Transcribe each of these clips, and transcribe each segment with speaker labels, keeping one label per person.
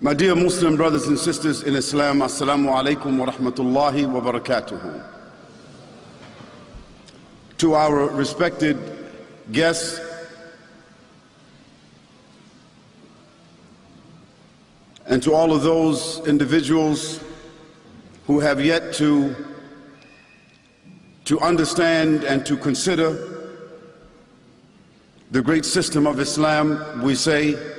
Speaker 1: My dear Muslim brothers and sisters in Islam, Assalamu alaikum wa rahmatullahi wa barakatuhu. To our respected guests, and to all of those individuals who have yet to understand and to consider the great system of Islam, we say,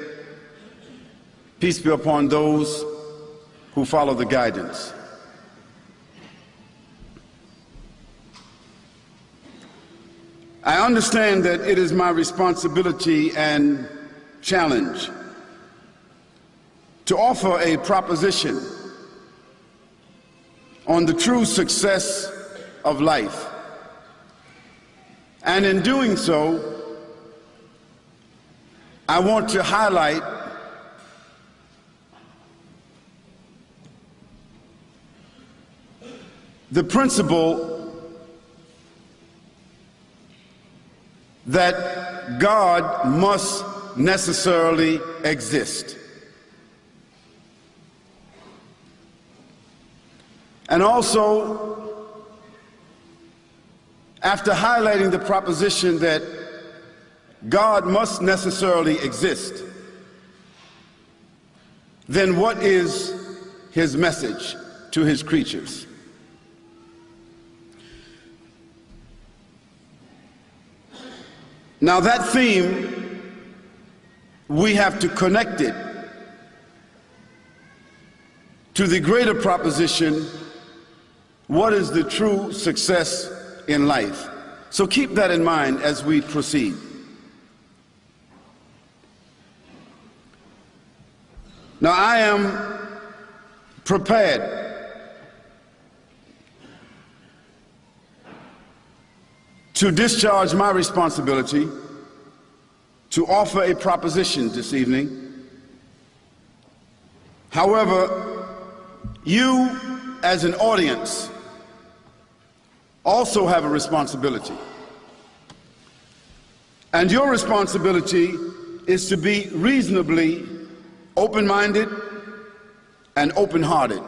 Speaker 1: peace be upon those who follow the guidance. I understand that it is my responsibility and challenge to offer a proposition on the true success of life. And in doing so, I want to highlight the principle that God must necessarily exist. And also, after highlighting the proposition that God must necessarily exist, then what is his message to his creatures? Now that theme, we have to connect it to the greater proposition, what is the true success in life? So keep that in mind as we proceed. Now I am prepared to discharge my responsibility to offer a proposition this evening. However, you as an audience also have a responsibility. And your responsibility is to be reasonably open-minded and open-hearted.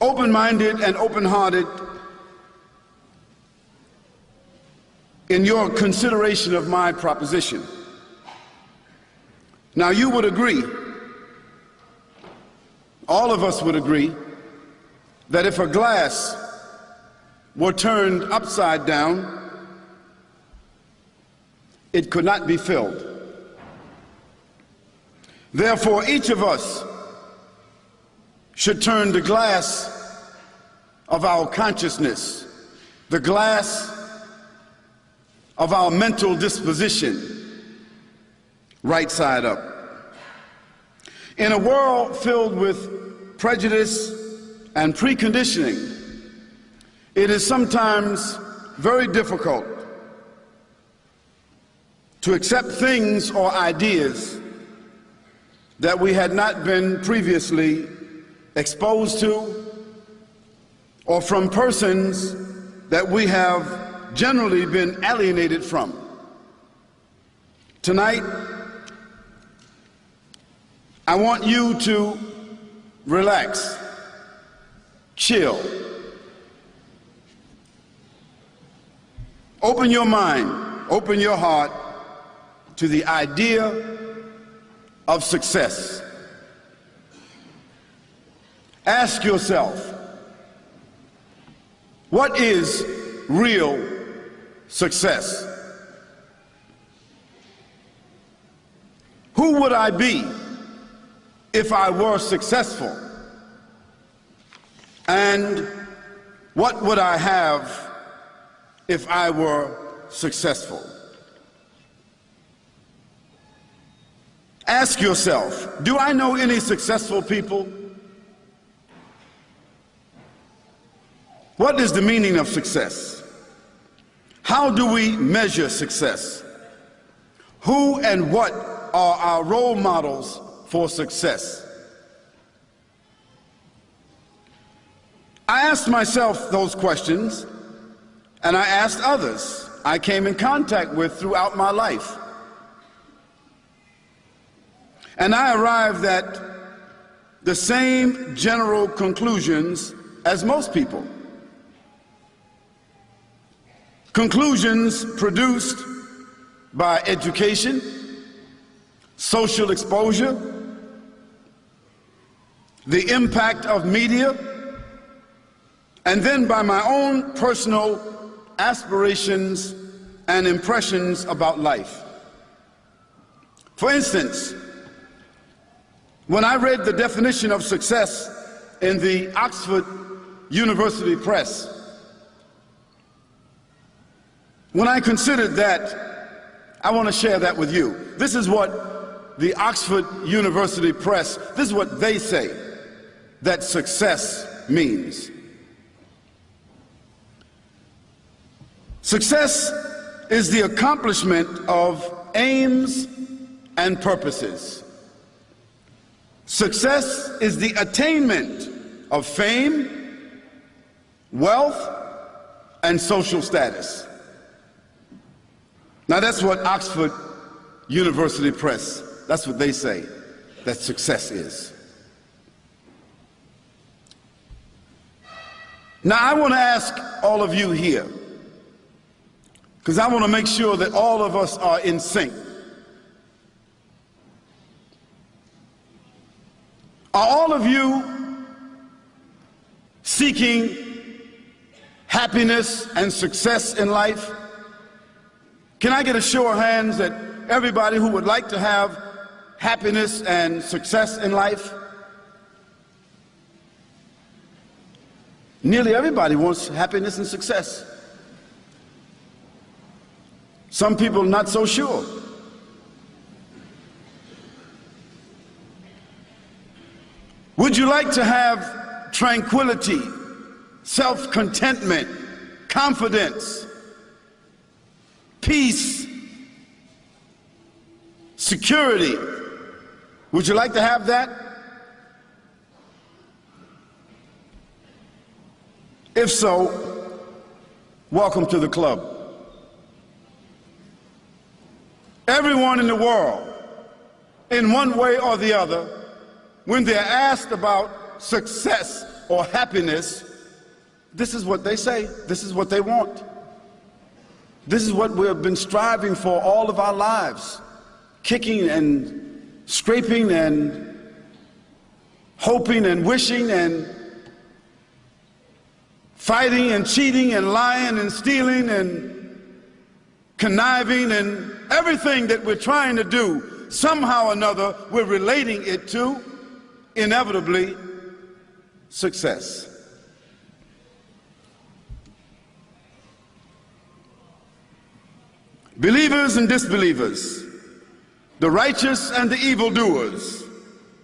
Speaker 1: Open-minded and open-hearted in your consideration of my proposition. Now you would agree, all of us would agree, that if a glass were turned upside down, it could not be filled. Therefore, each of us should turn the glass of our consciousness, the glass of our mental disposition, right side up. In a world filled with prejudice and preconditioning, it is sometimes very difficult to accept things or ideas that we had not been previously exposed to, or from persons that we have generally been alienated from. Tonight, I want you to relax, chill, open your mind, open your heart to the idea of success. Ask yourself, what is real success? Who would I be if I were successful? And what would I have if I were successful? Ask yourself, do I know any successful people? What is the meaning of success? How do we measure success? Who and what are our role models for success? I asked myself those questions, and I asked others I came in contact with throughout my life. And I arrived at the same general conclusions as most people. Conclusions produced by education, social exposure, the impact of media, and then by my own personal aspirations and impressions about life. For instance, when I read the definition of success in the Oxford University Press, when I considered that, I want to share that with you. This is what the Oxford University Press, this is what they say that success means. Success is the accomplishment of aims and purposes. Success is the attainment of fame, wealth, and social status. Now that's what Oxford University Press, that's what they say that success is. Now I want to ask all of you here, because I want to make sure that all of us are in sync. Are all of you seeking happiness and success in life? Can I get a show of hands that everybody who would like to have happiness and success in life? Nearly everybody wants happiness and success. Some people not so sure. Would you like to have tranquility, self-contentment, confidence, peace, security? Would you like to have that? If so, welcome to the club. Everyone in the world, in one way or the other, when they're asked about success or happiness, this is what they say, this is what they want. This is what we have been striving for all of our lives, kicking and scraping and hoping and wishing and fighting and cheating and lying and stealing and conniving and everything that we're trying to do, somehow or another, we're relating it to, inevitably, success. Believers and disbelievers, the righteous and the evildoers,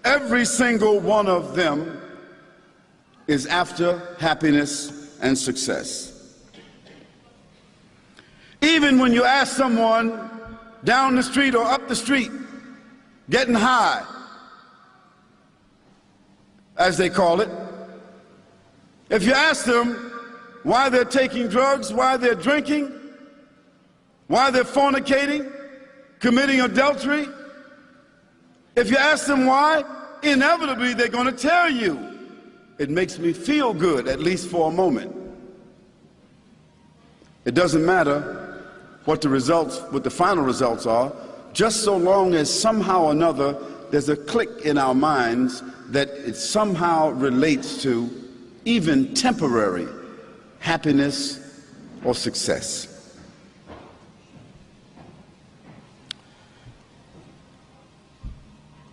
Speaker 1: every single one of them is after happiness and success. Even when you ask someone down the street or up the street, getting high, as they call it, if you ask them why they're taking drugs, why they're drinking, why they're fornicating, committing adultery, if you ask them why, inevitably they're going to tell you, it makes me feel good, at least for a moment. It doesn't matter what the final results are, just so long as somehow or another there's a click in our minds that it somehow relates to even temporary happiness or success.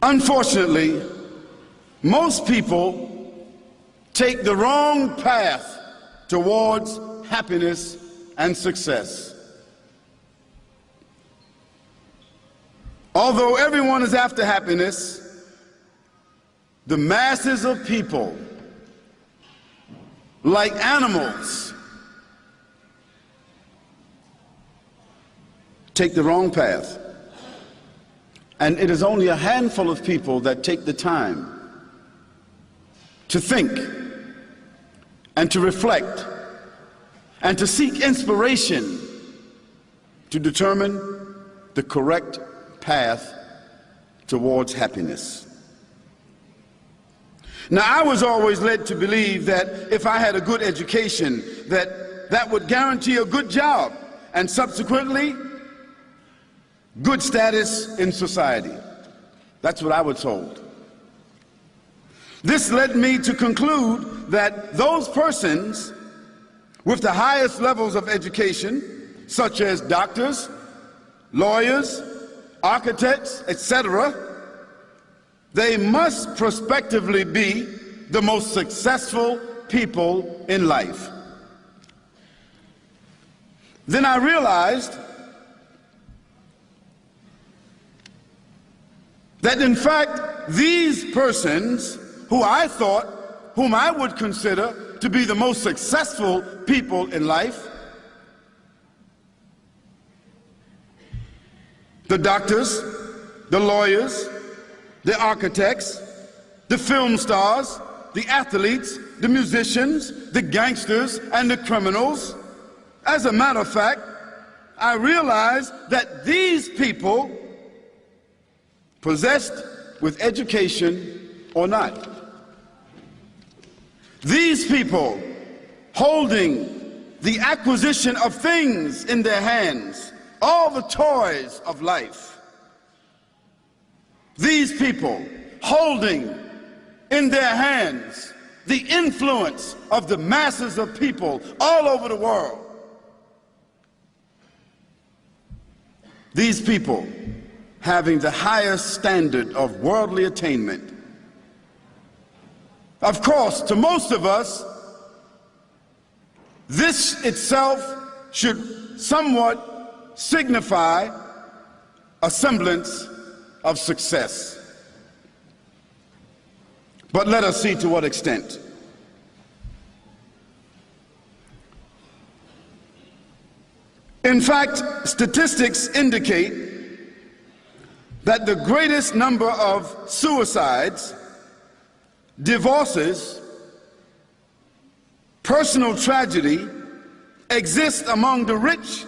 Speaker 1: Unfortunately, most people take the wrong path towards happiness and success. Although everyone is after happiness, the masses of people, like animals, take the wrong path. And it is only a handful of people that take the time to think and to reflect and to seek inspiration to determine the correct path towards happiness. Now, I was always led to believe that if I had a good education, that would guarantee a good job and subsequently good status in society. That's what I was told. This led me to conclude that those persons with the highest levels of education, such as doctors, lawyers, architects, etc., they must prospectively be the most successful people in life. Then I realized that in fact these persons whom I would consider to be the most successful people in life, the doctors, the lawyers, the architects, the film stars, the athletes, the musicians, the gangsters, and the criminals. As a matter of fact, I realized that these people, possessed with education or not, these people holding the acquisition of things in their hands, all the toys of life, these people holding in their hands the influence of the masses of people all over the world, these people having the highest standard of worldly attainment. Of course, to most of us, this itself should somewhat signify a semblance of success. But let us see to what extent. In fact, statistics indicate that the greatest number of suicides, divorces, personal tragedy exist among the rich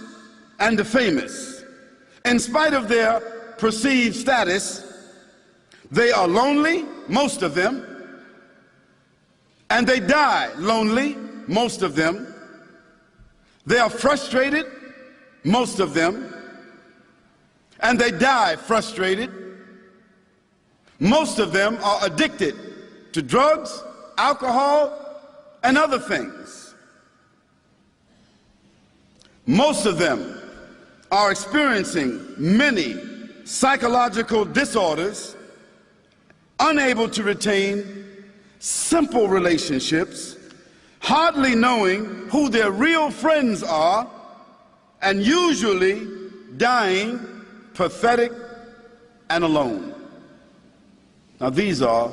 Speaker 1: and the famous. In spite of their perceived status, they are lonely, most of them, and they die lonely, most of them. They are frustrated, most of them, and they die frustrated. Most of them are addicted to drugs, alcohol, and other things. Most of them are experiencing many psychological disorders, unable to retain simple relationships, hardly knowing who their real friends are, and usually dying pathetic and alone. Now, these are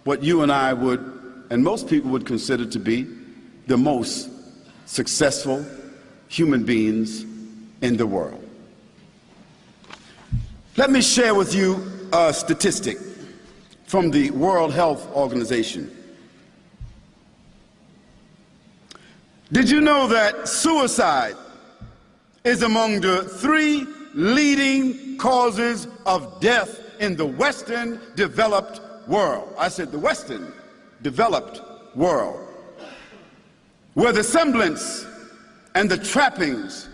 Speaker 1: what you and I would, and most people would consider to be the most successful human beings in the world. Let me share with you a statistic from the World Health Organization. Did you know that suicide is among the 3 leading causes of death in the Western developed world? I said the Western developed world, where the semblance and the trappings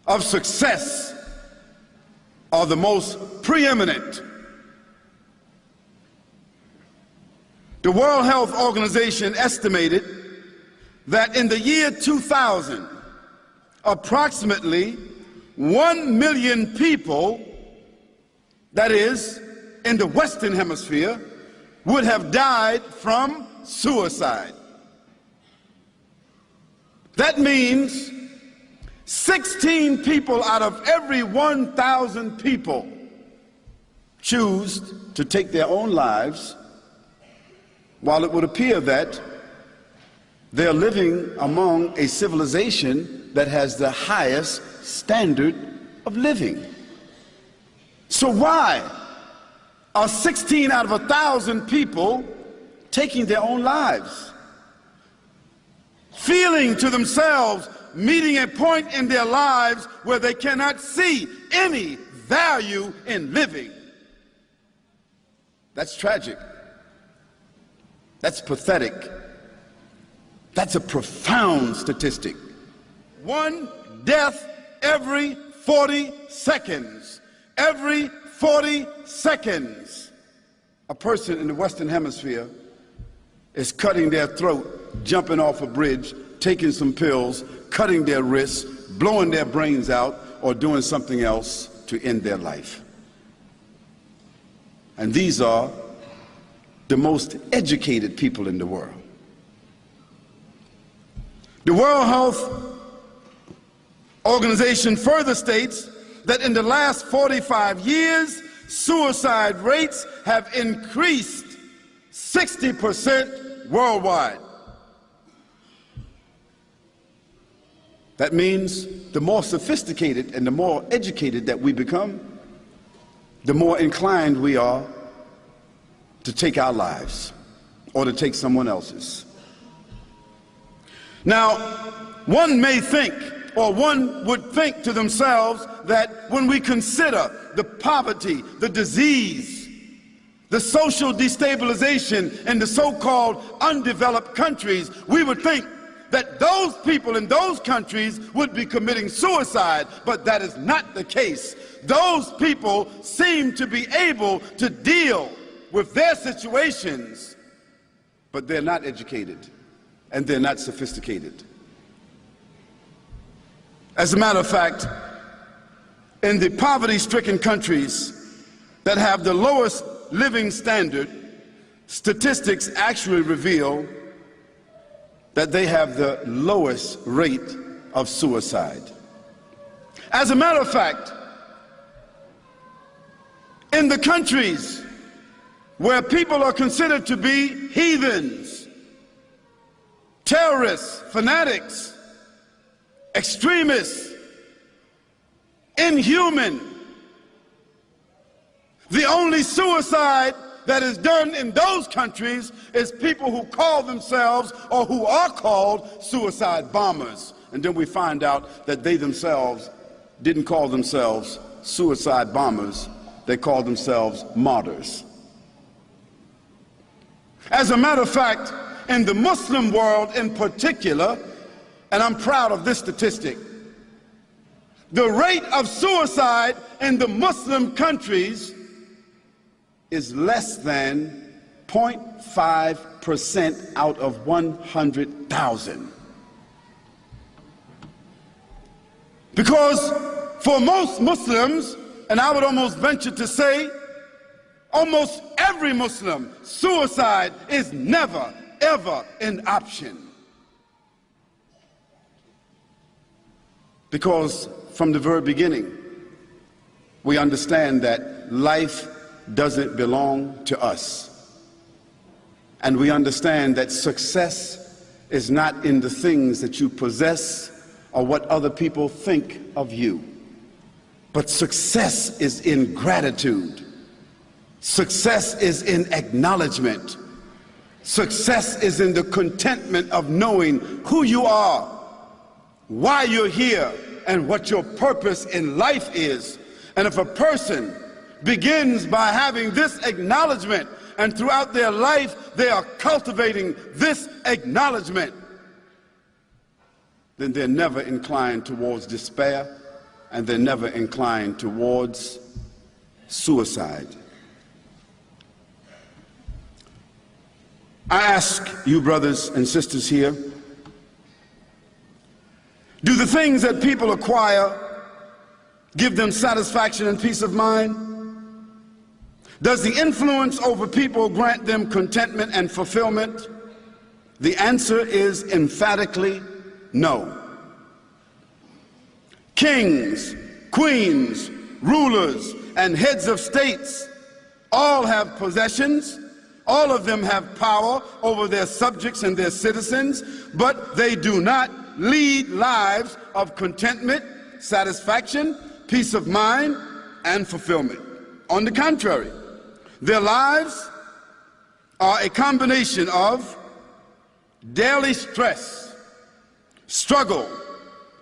Speaker 1: of success are the most preeminent. The World Health Organization estimated that in the year 2000, approximately 1 million people, that is, in the Western Hemisphere, would have died from suicide. That means 16 people out of every 1,000 people choose to take their own lives, while it would appear that they are living among a civilization that has the highest standard of living. So why are 16 out of 1,000 people taking their own lives? Feeling to themselves, meeting a point in their lives where they cannot see any value in living. That's tragic. That's pathetic. That's a profound statistic. 1 death every 40 seconds. Every 40 seconds, a person in the Western Hemisphere is cutting their throat, jumping off a bridge, taking some pills, cutting their wrists, blowing their brains out, or doing something else to end their life. And these are the most educated people in the world. The World Health Organization further states that in the last 45 years, suicide rates have increased 60% worldwide. That means the more sophisticated and the more educated that we become, the more inclined we are to take our lives or to take someone else's. Now, one may think, or one would think to themselves, that when we consider the poverty, the disease, the social destabilization in the so-called undeveloped countries, we would think that those people in those countries would be committing suicide, but that is not the case. Those people seem to be able to deal with their situations, but they're not educated and they're not sophisticated. As a matter of fact, in the poverty-stricken countries that have the lowest living standard, statistics actually reveal that they have the lowest rate of suicide. As a matter of fact, in the countries where people are considered to be heathens, terrorists, fanatics, extremists, inhuman, the only suicide that is done in those countries is people who call themselves or who are called suicide bombers. And then we find out that they themselves didn't call themselves suicide bombers, they called themselves martyrs. As a matter of fact, in the Muslim world in particular, and I'm proud of this statistic, the rate of suicide in the Muslim countries is less than 0.5% out of 100,000. Because for most Muslims, and I would almost venture to say, almost every Muslim, suicide is never, ever an option. Because from the very beginning, we understand that life doesn't belong to us. And we understand that success is not in the things that you possess or what other people think of you. But success is in gratitude. Success is in acknowledgement. Success is in the contentment of knowing who you are, why you're here, and what your purpose in life is. And if a person begins by having this acknowledgement, and throughout their life they are cultivating this acknowledgement, then they're never inclined towards despair, and they're never inclined towards suicide. I ask you, brothers and sisters here, do the things that people acquire give them satisfaction and peace of mind? Does the influence over people grant them contentment and fulfillment? The answer is emphatically no. Kings, queens, rulers, and heads of states all have possessions. All of them have power over their subjects and their citizens, but they do not lead lives of contentment, satisfaction, peace of mind, and fulfillment. On the contrary, their lives are a combination of daily stress, struggle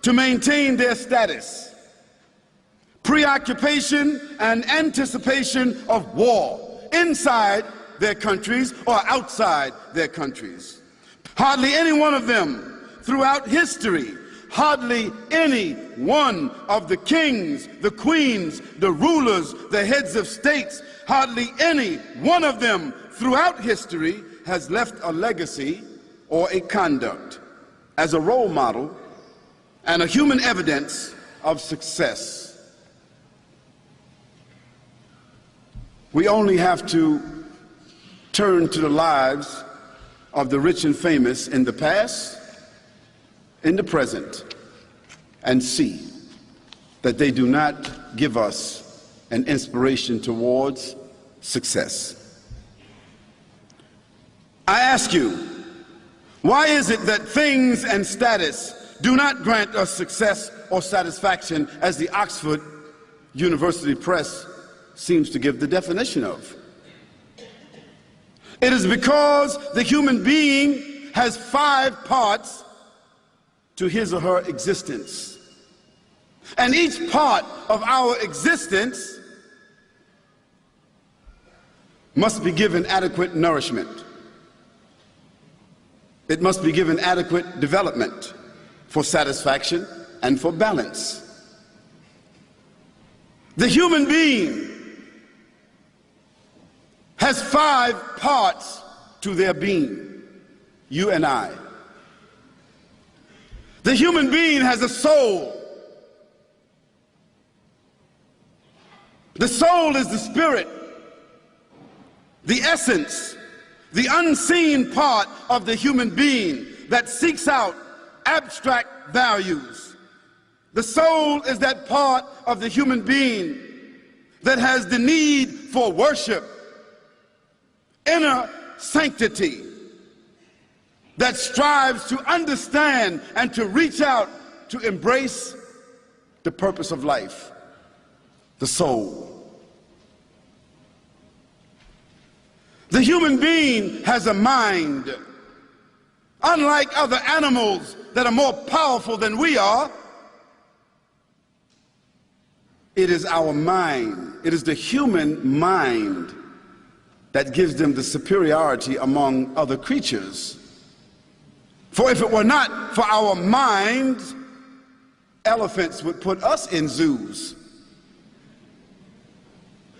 Speaker 1: to maintain their status, preoccupation and anticipation of war, inside their countries or outside their countries. Hardly any one of them throughout history, hardly any one of the kings, the queens, the rulers, the heads of states, hardly any one of them throughout history has left a legacy or a conduct as a role model and a human evidence of success. We only have to turn to the lives of the rich and famous in the past, in the present, and see that they do not give us an inspiration towards success. I ask you, why is it that things and status do not grant us success or satisfaction as the Oxford University Press seems to give the definition of? It is because the human being has 5 parts to his or her existence. And each part of our existence must be given adequate nourishment. It must be given adequate development for satisfaction and for balance. The human being has 5 parts to their being, you and I. The human being has a soul. The soul is the spirit, the essence, the unseen part of the human being that seeks out abstract values. The soul is that part of the human being that has the need for worship, inner sanctity, that strives to understand and to reach out to embrace the purpose of life, the soul. The human being has a mind. Unlike other animals that are more powerful than we are, it is our mind, it is the human mind that gives them the superiority among other creatures. For if it were not for our minds, elephants would put us in zoos.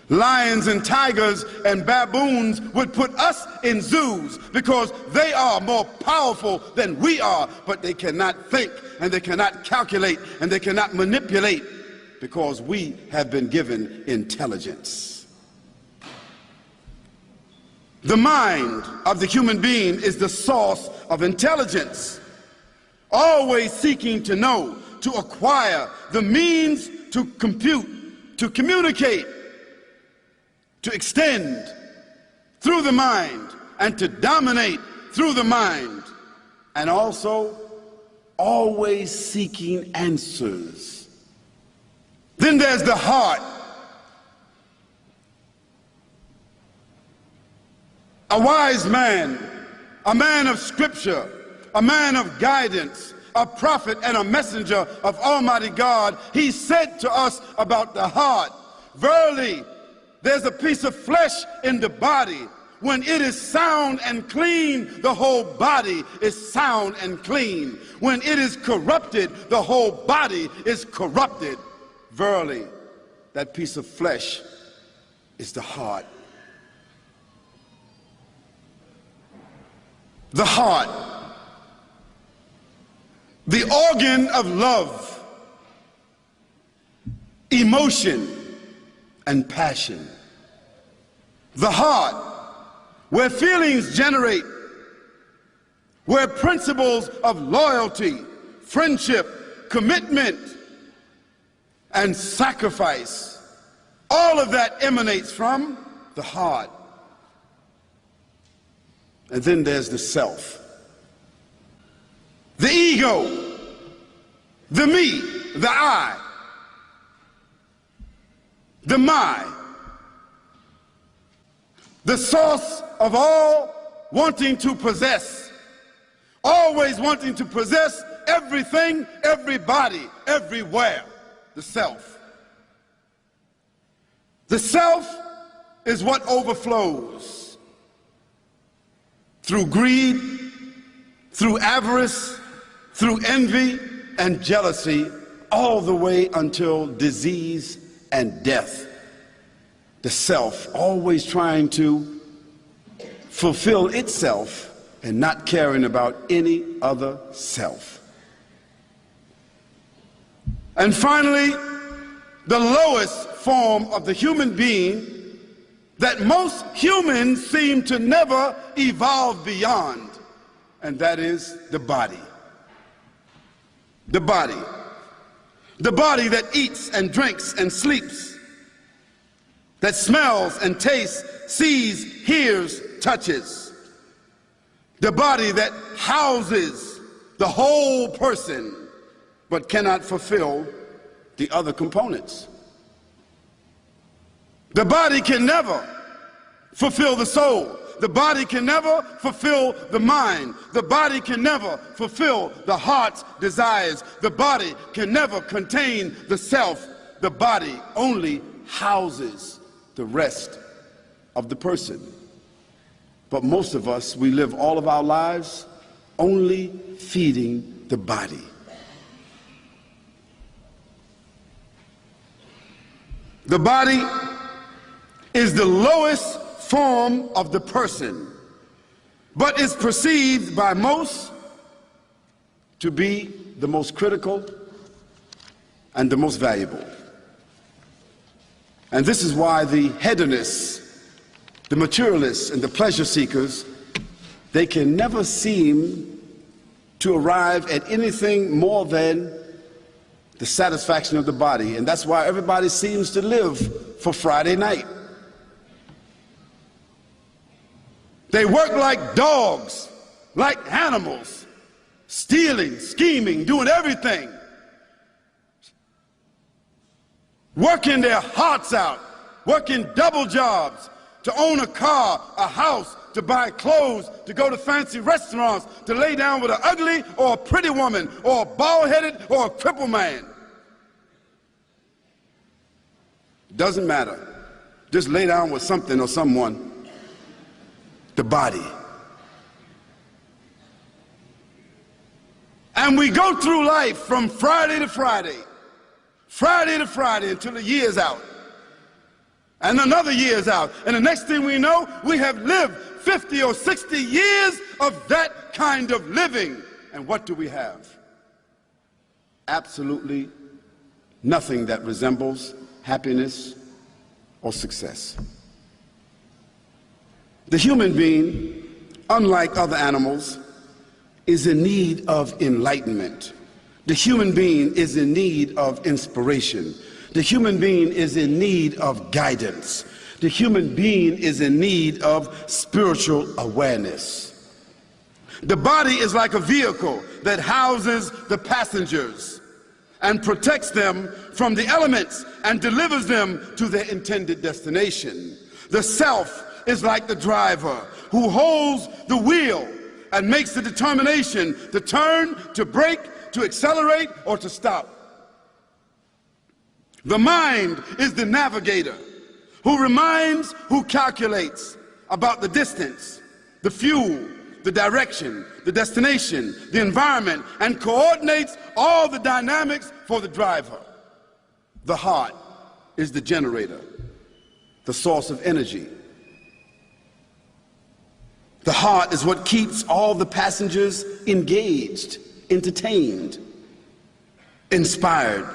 Speaker 1: Lions and tigers and baboons would put us in zoos because they are more powerful than we are, but they cannot think and they cannot calculate and they cannot manipulate because we have been given intelligence. The mind of the human being is the source of intelligence, always seeking to know, to acquire the means to compute, to communicate, to extend through the mind and to dominate through the mind, and also always seeking answers. Then there's the heart. A wise man, a man of scripture, a man of guidance, a prophet and a messenger of Almighty God, he said to us about the heart, verily, there's a piece of flesh in the body. When it is sound and clean, the whole body is sound and clean. When it is corrupted, the whole body is corrupted. Verily, that piece of flesh is the heart. The heart, the organ of love, emotion, and passion. The heart, where feelings generate, where principles of loyalty, friendship, commitment, and sacrifice, all of that emanates from the heart. And then there's the self, the ego, the me, the I, the my, the source of all wanting to possess, always wanting to possess everything, everybody, everywhere, the self. The self is what overflows through greed, through avarice, through envy and jealousy, all the way until disease and death. The self always trying to fulfill itself and not caring about any other self. And finally, the lowest form of the human being that most humans seem to never evolve beyond, and that is the body. The body. The body that eats and drinks and sleeps, that smells and tastes, sees, hears, touches. The body that houses the whole person but cannot fulfill the other components. The body can never fulfill the soul. The body can never fulfill the mind. The body can never fulfill the heart's desires. The body can never contain the self. The body only houses the rest of the person. But most of us, we live all of our lives only feeding the body. The body is the lowest form of the person, but is perceived by most to be the most critical and the most valuable. And this is why the hedonists, the materialists, and the pleasure seekers, they can never seem to arrive at anything more than the satisfaction of the body. And that's why everybody seems to live for Friday night. They work like dogs, like animals, stealing, scheming, doing everything, working their hearts out, working double jobs to own a car, a house, to buy clothes, to go to fancy restaurants, to lay down with an ugly or a pretty woman, or a bald-headed or a crippled man. Doesn't matter. Just lay down with something or someone. The body. And we go through life from Friday to Friday, Friday to Friday, until the year's out. And another year's out. And the next thing we know, we have lived 50 or 60 years of that kind of living. And what do we have? Absolutely nothing that resembles happiness or success. The human being, unlike other animals, is in need of enlightenment. The human being is in need of inspiration. The human being is in need of guidance. The human being is in need of spiritual awareness. The body is like a vehicle that houses the passengers and protects them from the elements and delivers them to their intended destination. The self is like the driver who holds the wheel and makes the determination to turn, to brake, to accelerate, or to stop. The mind is the navigator who reminds, who calculates about the distance, the fuel, the direction, the destination, the environment, and coordinates all the dynamics for the driver. The heart is the generator, the source of energy. The heart is what keeps all the passengers engaged, entertained, inspired.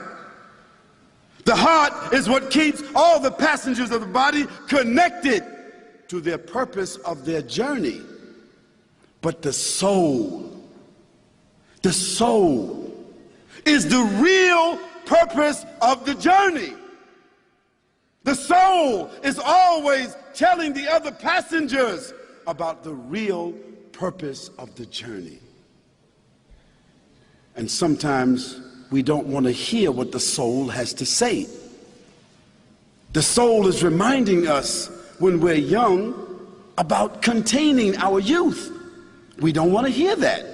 Speaker 1: The heart is what keeps all the passengers of the body connected to their purpose of their journey. But the soul is the real purpose of the journey. The soul is always telling the other passengers about the real purpose of the journey. And sometimes we don't want to hear what the soul has to say. The soul is reminding us when we're young about containing our youth. We don't want to hear that.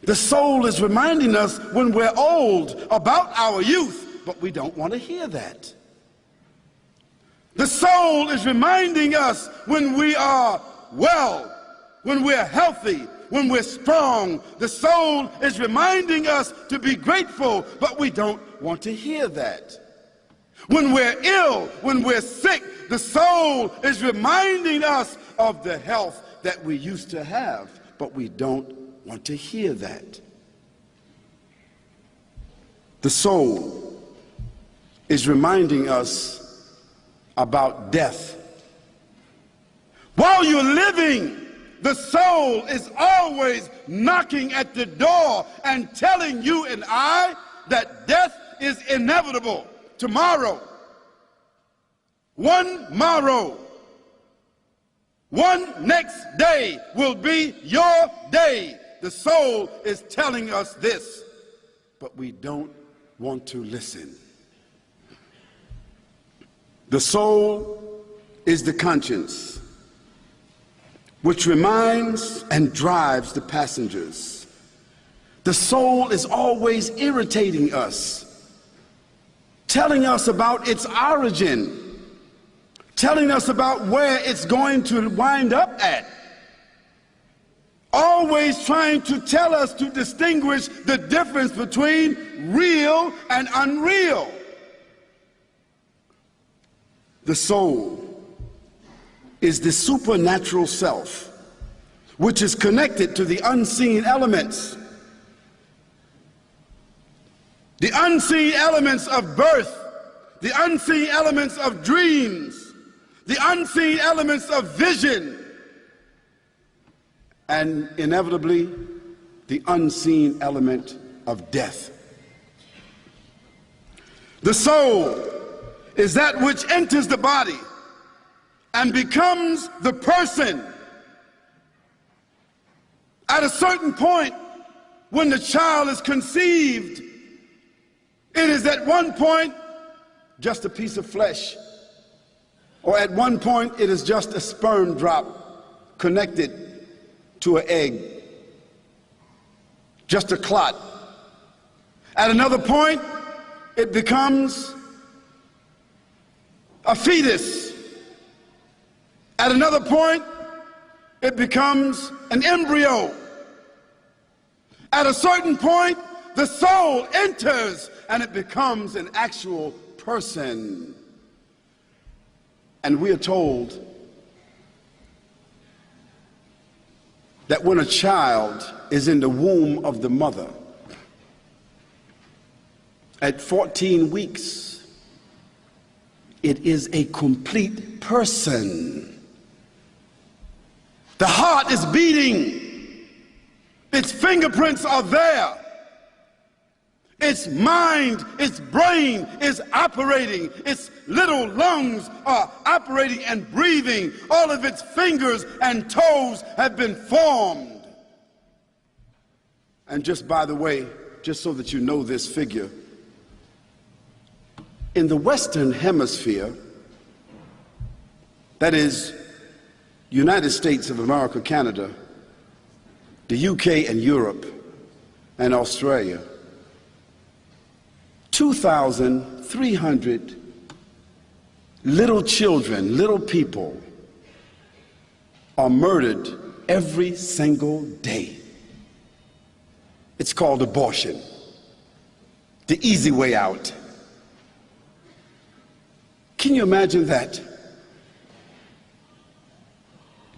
Speaker 1: The soul is reminding us when we're old about our youth, but we don't want to hear that. The soul is reminding us when we are well, when we're healthy, when we're strong. The soul is reminding us to be grateful, but we don't want to hear that. When we're ill, when we're sick, the soul is reminding us of the health that we used to have, but we don't want to hear that. The soul is reminding us about death. While you're living, the soul is always knocking at the door and telling you and I that death is inevitable. Tomorrow, one morrow, one next day will be your day. The soul is telling us this, but we don't want to listen. The soul is the conscience, which reminds and drives the passengers. The soul is always irritating us, telling us about its origin, telling us about where it's going to wind up at, always trying to tell us to distinguish the difference between real and unreal. The soul is the supernatural self, which is connected to the unseen elements. The unseen elements of birth, the unseen elements of dreams, the unseen elements of vision, and inevitably the unseen element of death. The soul is that which enters the body and becomes the person. At a certain point, when the child is conceived, it is at one point just a piece of flesh, or at one point it is just a sperm drop connected to an egg, just a clot. At another point, it becomes a fetus. At another point, it becomes an embryo. At a certain point, the soul enters and it becomes an actual person. And we are told that when a child is in the womb of the mother, at 14 weeks, it is a complete person. The heart is beating. Its fingerprints are there. Its mind, its brain is operating. Its little lungs are operating and breathing. All of its fingers and toes have been formed. And just by the way, just so that you know this figure, in the Western Hemisphere, that is, United States of America, Canada, the UK and Europe, and Australia, 2,300 little children, little people, are murdered every single day. It's called abortion, the easy way out. Can you imagine that?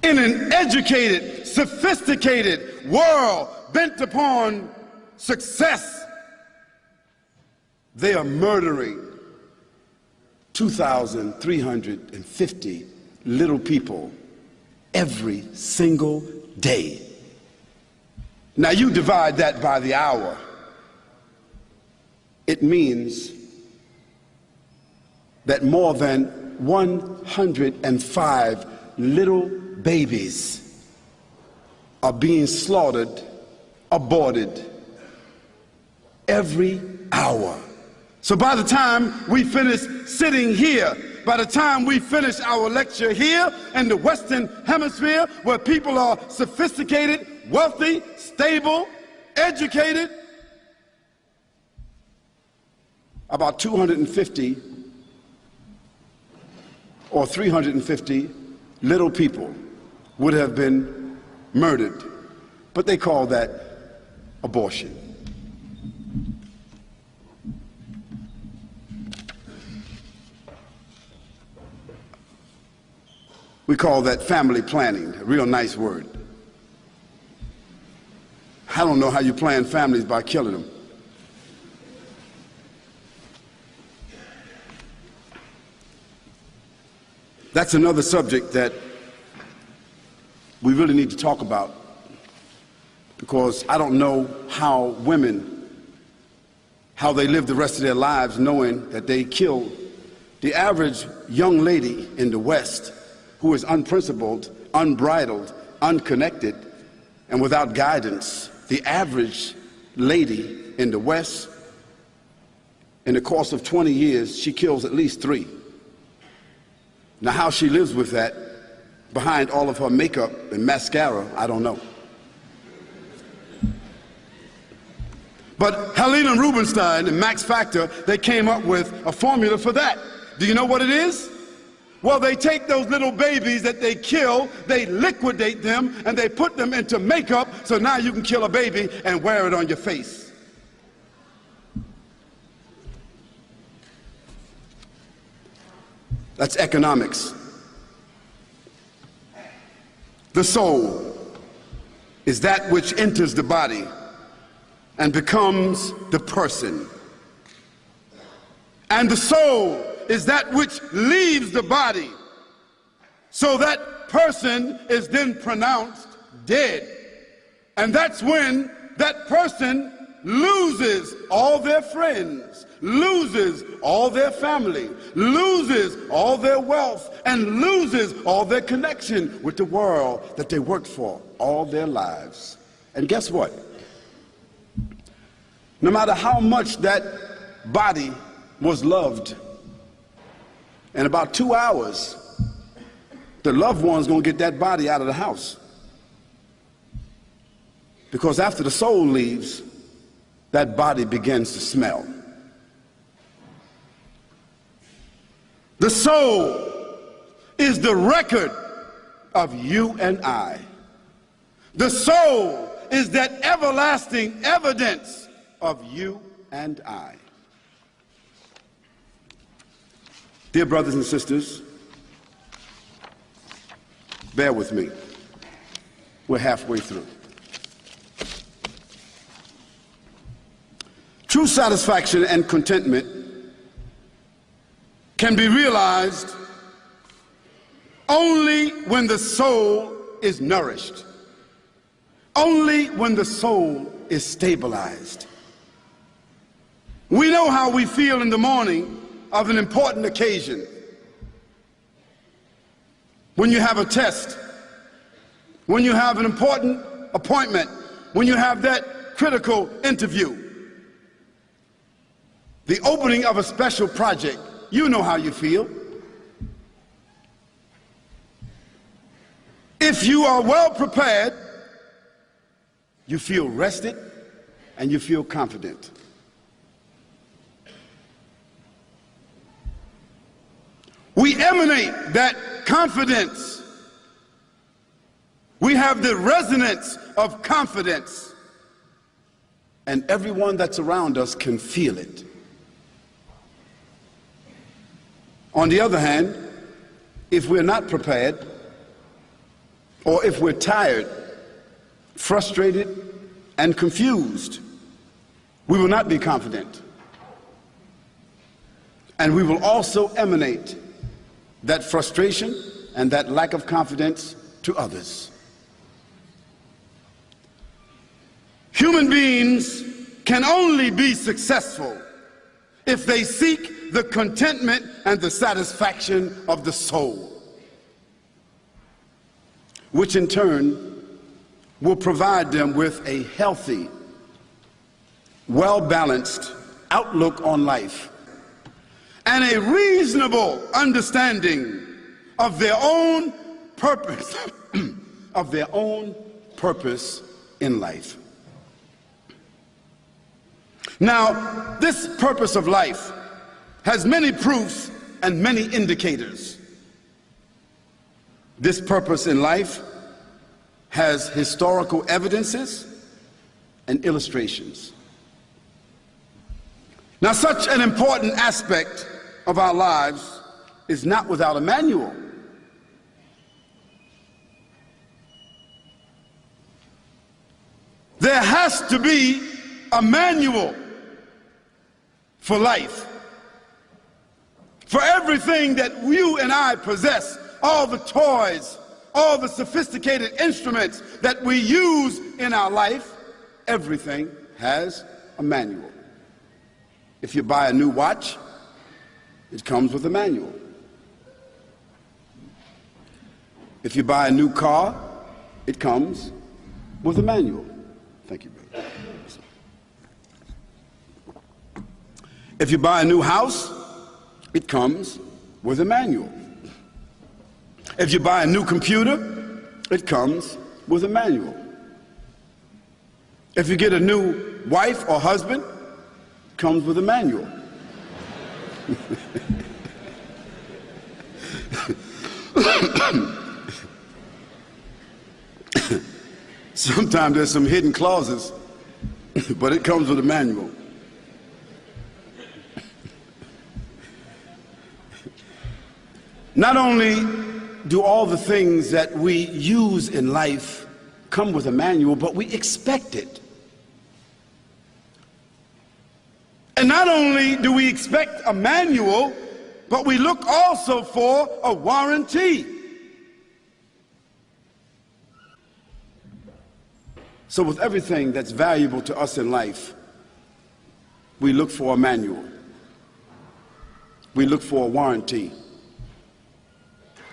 Speaker 1: In an educated, sophisticated world bent upon success, they are murdering 2,350 little people every single day. Now you divide that by the hour. It means that more than 105 little babies are being slaughtered, aborted every hour. So by the time we finish sitting here, by the time we finish our lecture here in the Western Hemisphere, where people are sophisticated, wealthy, stable, educated, about 250 or 350 little people would have been murdered. But they call that abortion. We call that family planning, a real nice word. I don't know how you plan families by killing them. That's another subject that we really need to talk about, because I don't know how women, how they live the rest of their lives knowing that they kill the average young lady in the West who is unprincipled, unbridled, unconnected, and without guidance. The average lady in the West, in the course of 20 years, she kills at least 3. Now, how she lives with that behind all of her makeup and mascara, I don't know. But Helena Rubinstein and Max Factor, they came up with a formula for that. Do you know what it is? Well, they take those little babies that they kill, they liquidate them, and they put them into makeup, so now you can kill a baby and wear it on your face. That's economics. The soul is that which enters the body and becomes the person. And the soul is that which leaves the body, so that person is then pronounced dead. And that's when that person loses all their friends, loses all their family, loses all their wealth, and loses all their connection with the world that they worked for all their lives. And guess what? No matter how much that body was loved, in about 2 hours, the loved one's gonna get that body out of the house. Because after the soul leaves, that body begins to smell. The soul is the record of you and I. The soul is that everlasting evidence of you and I. Dear brothers and sisters, bear with me. We're halfway through. True satisfaction and contentment can be realized only when the soul is nourished, only when the soul is stabilized. We know how we feel in the morning of an important occasion. When you have a test, when you have an important appointment, when you have that critical interview, the opening of a special project, you know how you feel. If you are well prepared, you feel rested and you feel confident. We emanate that confidence. We have the resonance of confidence, and everyone that's around us can feel it. On the other hand, if we're not prepared, or if we're tired, frustrated, and confused, we will not be confident. And we will also emanate that frustration and that lack of confidence to others. Human beings can only be successful if they seek the contentment and the satisfaction of the soul, which in turn will provide them with a healthy, well-balanced outlook on life and a reasonable understanding of their own purpose, of their own purpose in life. Now, this purpose of life has many proofs and many indicators. This purpose in life has historical evidences and illustrations. Now, such an important aspect of our lives is not without a manual. There has to be a manual for life. For everything that you and I possess, all the toys, all the sophisticated instruments that we use in our life, everything has a manual. If you buy a new watch, it comes with a manual. If you buy a new car, it comes with a manual. Thank you, brother. If you buy a new house, it comes with a manual. If you buy a new computer, it comes with a manual. If you get a new wife or husband, it comes with a manual. Sometimes there's some hidden clauses, but it comes with a manual. Not only do all the things that we use in life come with a manual, but we expect it. And not only do we expect a manual, but we look also for a warranty. So with everything that's valuable to us in life, we look for a manual. We look for a warranty.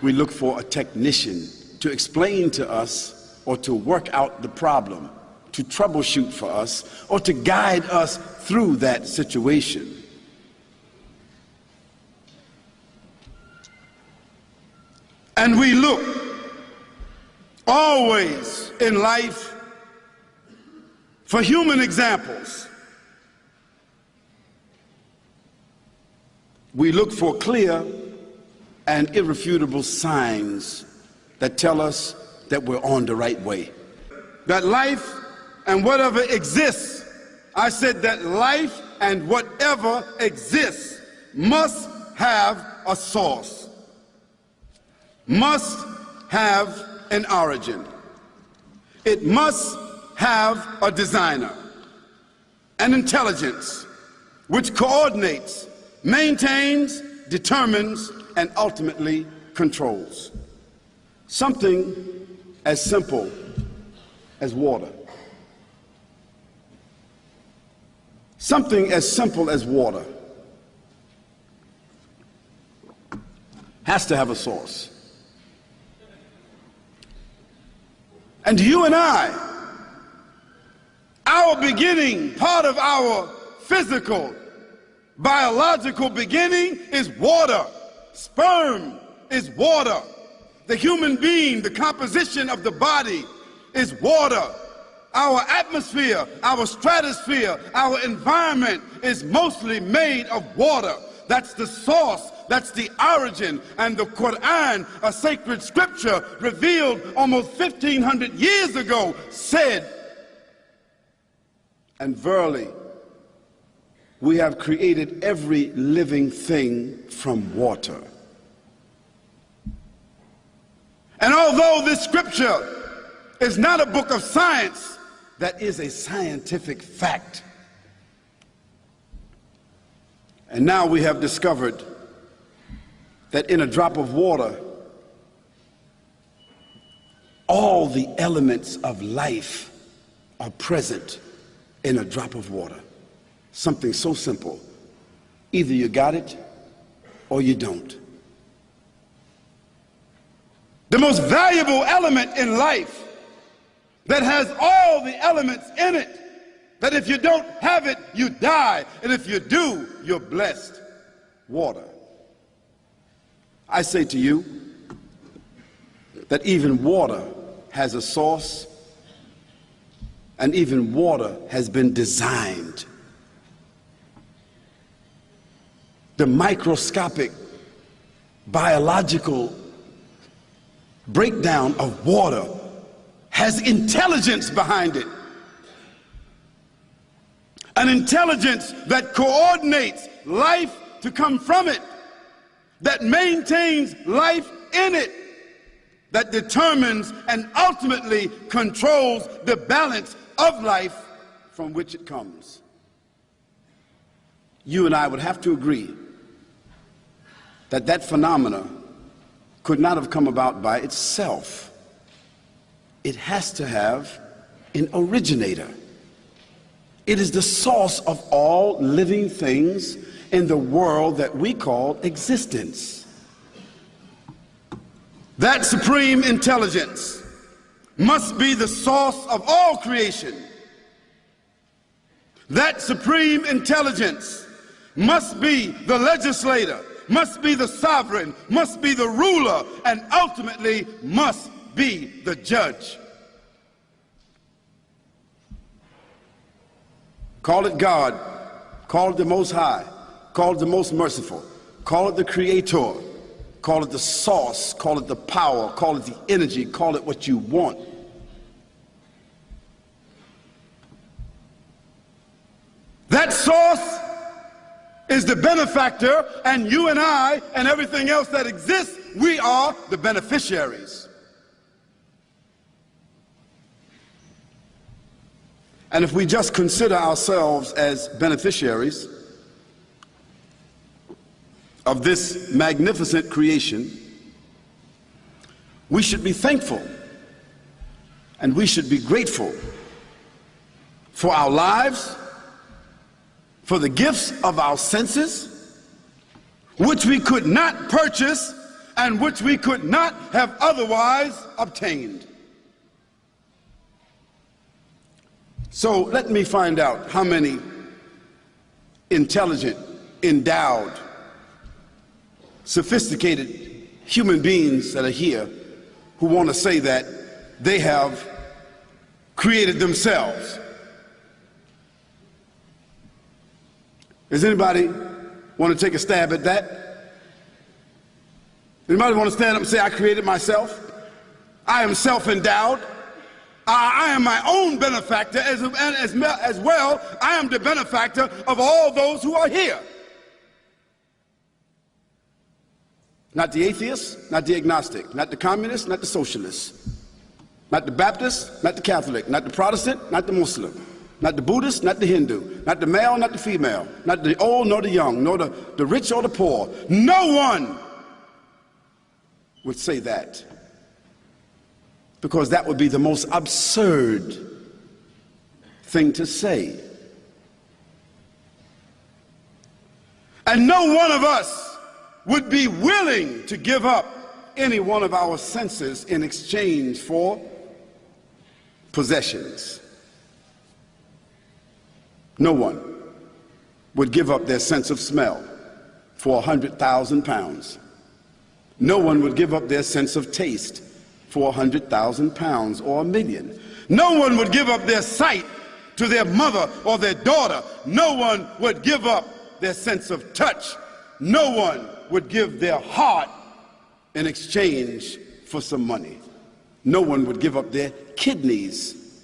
Speaker 1: We look for a technician to explain to us or to work out the problem, to troubleshoot for us, or to guide us through that situation. And we look always in life for human examples. We look for clear and irrefutable signs that tell us that we're on the right way. That life and whatever exists, I said that life and whatever exists must have a source, must have an origin. It must have a designer, an intelligence which coordinates, maintains, determines, and ultimately controls. Something as simple as water. Something as simple as water has to have a source. And you and I, our beginning, part of our physical, biological beginning is water. Sperm is water. The human being, the composition of the body is water. Our atmosphere, our stratosphere, our environment is mostly made of water. That's the source, that's the origin. And the Quran, a sacred scripture revealed almost 1,500 years ago, said, and verily, we have created every living thing from water. And although this scripture is not a book of science, that is a scientific fact. And now we have discovered that in a drop of water, all the elements of life are present in a drop of water. Something so simple. Either you got it or you don't. The most valuable element in life that has all the elements in it, that if you don't have it, you die, and if you do, you're blessed. Water. I say to you that even water has a source, and even water has been designed. The microscopic, biological breakdown of water has intelligence behind it. An intelligence that coordinates life to come from it, that maintains life in it, that determines and ultimately controls the balance of life from which it comes. You and I would have to agree that that phenomena could not have come about by itself. It has to have an originator. It is the source of all living things in the world that we call existence. That supreme intelligence must be the source of all creation. That supreme intelligence must be the legislator, must be the sovereign, must be the ruler, and ultimately must be the judge. Call it God, call it the Most High, call it the Most Merciful, call it the Creator, call it the source, call it the power, call it the energy, call it what you want. That source is the benefactor, and you and I and everything else that exists, we are the beneficiaries. And if we just consider ourselves as beneficiaries of this magnificent creation, we should be thankful and we should be grateful for our lives, for the gifts of our senses, which we could not purchase and which we could not have otherwise obtained. So let me find out how many intelligent, endowed, sophisticated human beings that are here who want to say that they have created themselves. Does anybody want to take a stab at that? Anybody want to stand up and say, I created myself? I am self-endowed. I am my own benefactor, as well, I am the benefactor of all those who are here. Not the atheist, not the agnostic, not the communist, not the socialist, not the Baptist, not the Catholic, not the Protestant, not the Muslim, not the Buddhist, not the Hindu, not the male, not the female, not the old nor the young, nor the rich or the poor. No one would say that, because that would be the most absurd thing to say. And no one of us would be willing to give up any one of our senses in exchange for possessions. No one would give up their sense of smell for 100,000 pounds. No one would give up their sense of taste for 100,000 pounds or $1 million. No one would give up their sight to their mother or their daughter. No one would give up their sense of touch. No one would give their heart in exchange for some money. No one would give up their kidneys.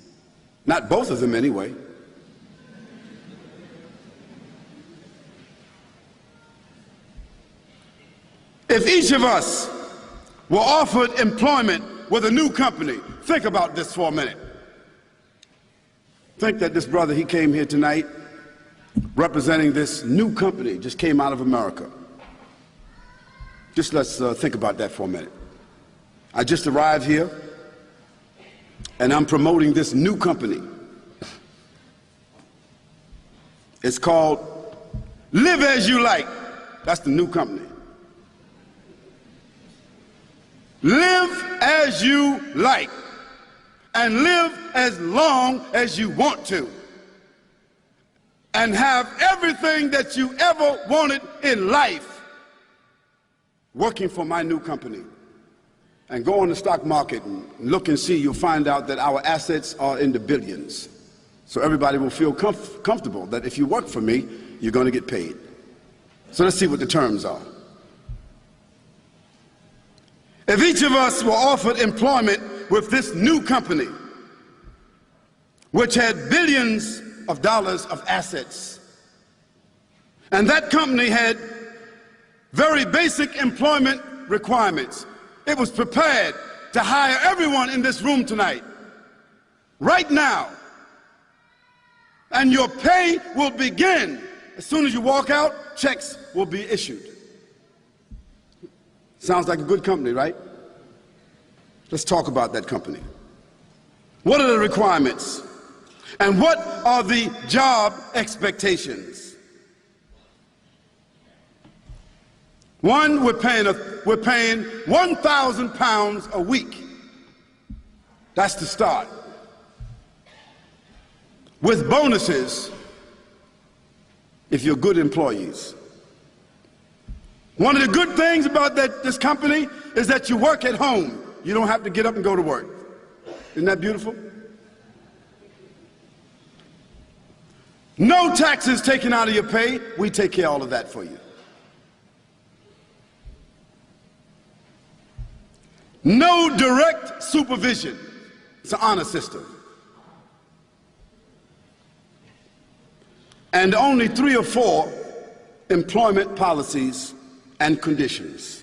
Speaker 1: Not both of them anyway. If each of us were offered employment with a new company, think about this for a minute. Think that this brother, he came here tonight representing this new company, just came out of America. Just let's think about that for a minute. I just arrived here and I'm promoting this new company. It's called Live As You Like. That's the new company. Live as you like, and live as long as you want to, and have everything that you ever wanted in life working for my new company. And go on the stock market and look and see, you'll find out that our assets are in the billions. So everybody will feel comfortable that if you work for me, you're going to get paid. So let's see what the terms are. If each of us were offered employment with this new company, which had billions of dollars of assets, and that company had very basic employment requirements, it was prepared to hire everyone in this room tonight, right now, and your pay will begin. As soon as you walk out, checks will be issued. Sounds like a good company, right? Let's talk about that company. What are the requirements? And what are the job expectations? One, we're paying 1,000 pounds a week. That's the start. With bonuses if you're good employees. One of the good things about this company is that you work at home. You don't have to get up and go to work. Isn't that beautiful? No taxes taken out of your pay. We take care of all of that for you. No direct supervision. It's an honor system. And only 3 or 4 employment policies and conditions.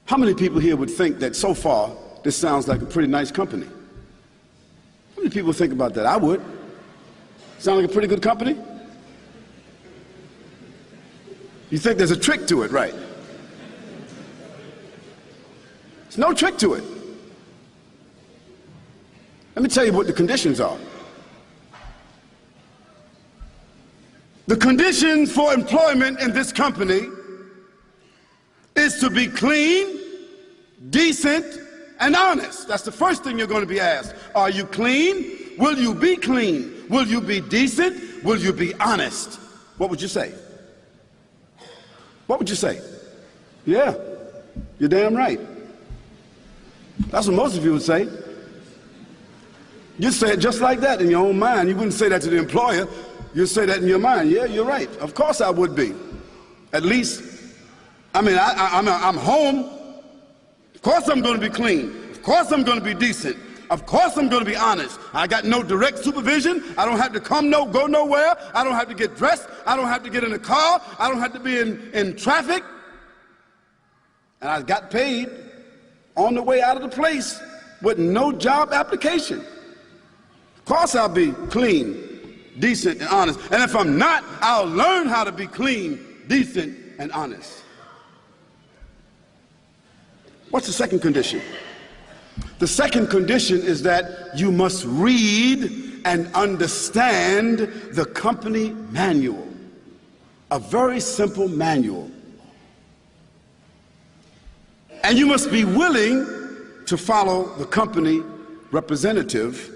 Speaker 1: How many people here would think that so far this sounds like a pretty nice company? How many people think about that? I would. Sound like a pretty good company? You think there's a trick to it, right? There's no trick to it. Let me tell you what the conditions are. The conditions for employment in this company is to be clean, decent, and honest. That's the first thing you're going to be asked. Are you clean? Will you be clean? Will you be decent? Will you be honest? What would you say? What would you say? Yeah, you're damn right. That's what most of you would say. You'd say it just like that in your own mind. You wouldn't say that to the employer. You'd say that in your mind. Yeah, you're right. Of course I would be. At least, I'm home. Of course I'm going to be clean. Of course I'm going to be decent. Of course I'm going to be honest. I got no direct supervision. I don't have to go nowhere. I don't have to get dressed. I don't have to get in a car. I don't have to be in traffic. And I got paid on the way out of the place with no job application. Of course I'll be clean, decent, and honest. And if I'm not, I'll learn how to be clean, decent, and honest. What's the second condition? The second condition is that you must read and understand the company manual. A very simple manual. And you must be willing to follow the company representative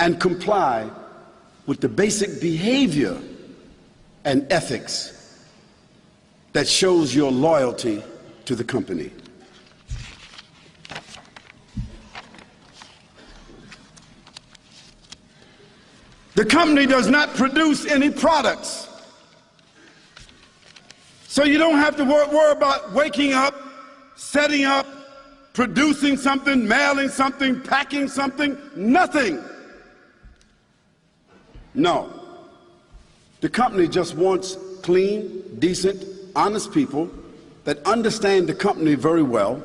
Speaker 1: and comply with the basic behavior and ethics that shows your loyalty to the company. The company does not produce any products, so you don't have to worry about waking up, setting up, producing something, mailing something, packing something, nothing. No. The company just wants clean, decent, honest people that understand the company very well,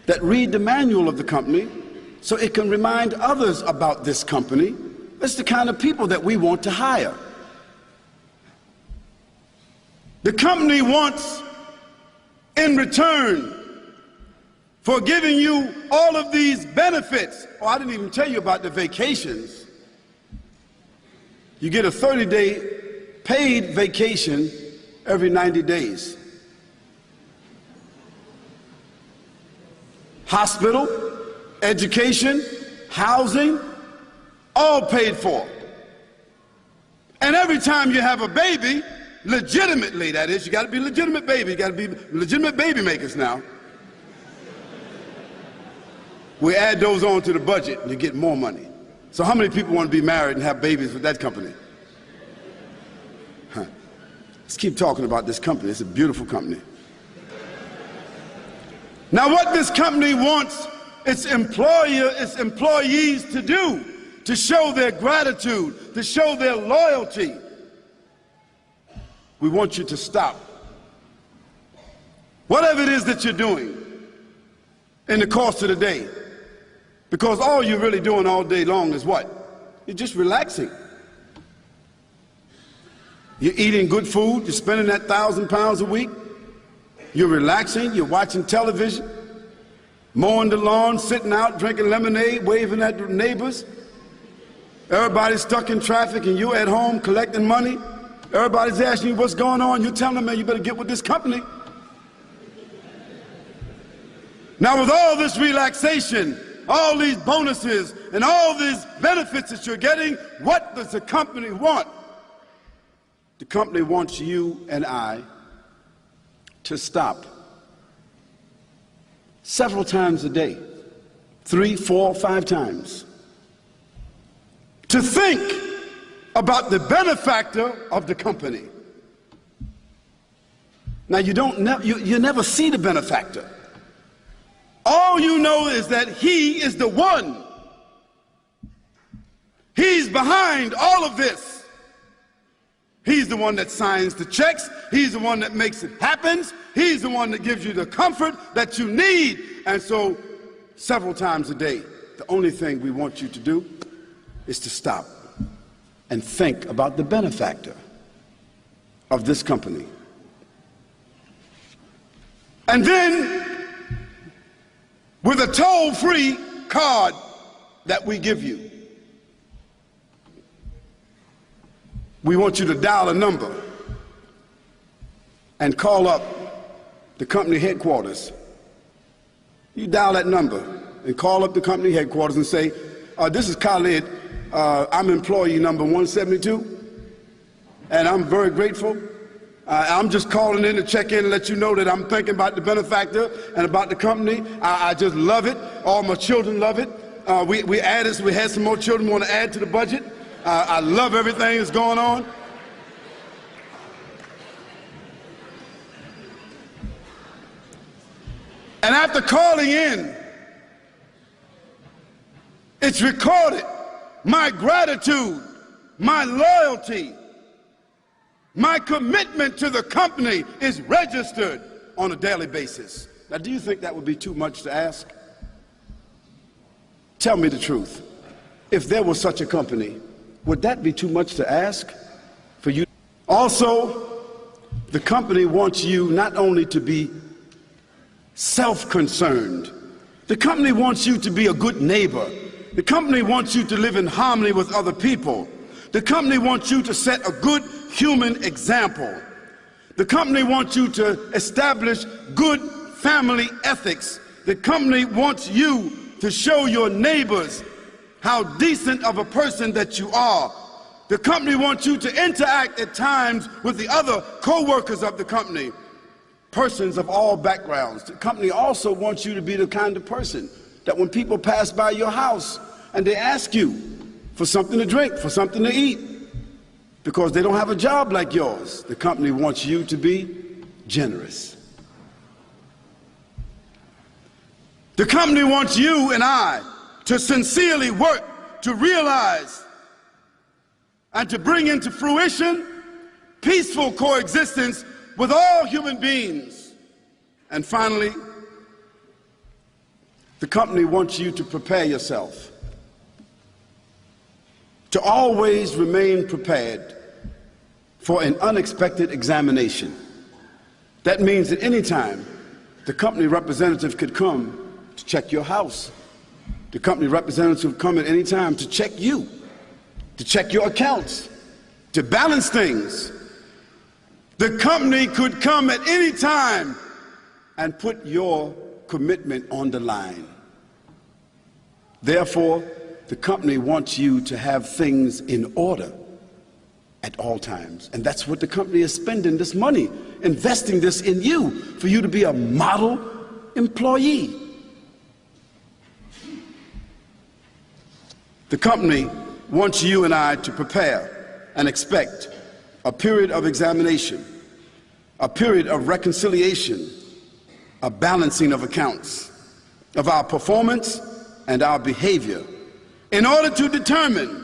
Speaker 1: that read the manual of the company so it can remind others about this company. That's the kind of people that we want to hire. The company wants, in return for giving you all of these benefits, I didn't even tell you about the vacations. You get a 30-day paid vacation every 90 days. Hospital, education, housing, all paid for. And every time you have a baby, legitimately, that is, you got to be legitimate baby, you got to be legitimate baby makers now. We add those on to the budget and you get more money. So how many people want to be married and have babies with that company? Let's keep talking about this company. It's a beautiful company. Now what this company wants its employees to do, to show their gratitude, to show their loyalty, we want you to stop whatever it is that you're doing in the course of the day. Because all you're really doing all day long is what? You're just relaxing. You're eating good food, you're spending that 1,000 pounds a week, you're relaxing, you're watching television, mowing the lawn, sitting out, drinking lemonade, waving at the neighbors. Everybody's stuck in traffic and you're at home collecting money. Everybody's asking you what's going on. You're telling them, man, you better get with this company. Now with all this relaxation, all these bonuses and all these benefits that you're getting, what does the company want? The company wants you and I to stop several times a day, 3, 4, 5 times, to think about the benefactor of the company. Now you never see the benefactor. All you know is that he is the one. He's behind all of this. He's the one that signs the checks. He's the one that makes it happen. He's the one that gives you the comfort that you need. And so several times a day, the only thing we want you to do is to stop and think about the benefactor of this company. And then, with a toll-free card that we give you, we want you to dial a number and call up the company headquarters. You dial that number and call up the company headquarters and say, this is Khalid, I'm employee number 172, and I'm very grateful. I'm just calling in to check in and let you know that I'm thinking about the benefactor and about the company. I just love it. All my children love it. We added, we had some more children want to add to the budget. I love everything that's going on. And after calling in, it's recorded. My gratitude, my loyalty, my commitment to the company is registered on a daily basis. Now, do you think that would be too much to ask? Tell me the truth. If there was such a company, would that be too much to ask for you? Also, the company wants you not only to be self-concerned, the company wants you to be a good neighbor. The company wants you to live in harmony with other people. The company wants you to set a good human example. The company wants you to establish good family ethics. The company wants you to show your neighbors how decent of a person that you are. The company wants you to interact at times with the other co-workers of the company, persons of all backgrounds. The company also wants you to be the kind of person that when people pass by your house and they ask you for something to drink, for something to eat, because they don't have a job like yours, the company wants you to be generous. The company wants you and I to sincerely work to realize and to bring into fruition peaceful coexistence with all human beings. And finally, the company wants you to prepare yourself, to always remain prepared for an unexpected examination. That means that any time the company representative could come to check your house. The company representative would come at any time to check you, to check your accounts, to balance things. The company could come at any time and put your commitment on the line. Therefore, the company wants you to have things in order at all times. And that's what the company is spending this money, investing this in you, for you to be a model employee. The company wants you and I to prepare and expect a period of examination, a period of reconciliation, a balancing of accounts of our performance and our behavior in order to determine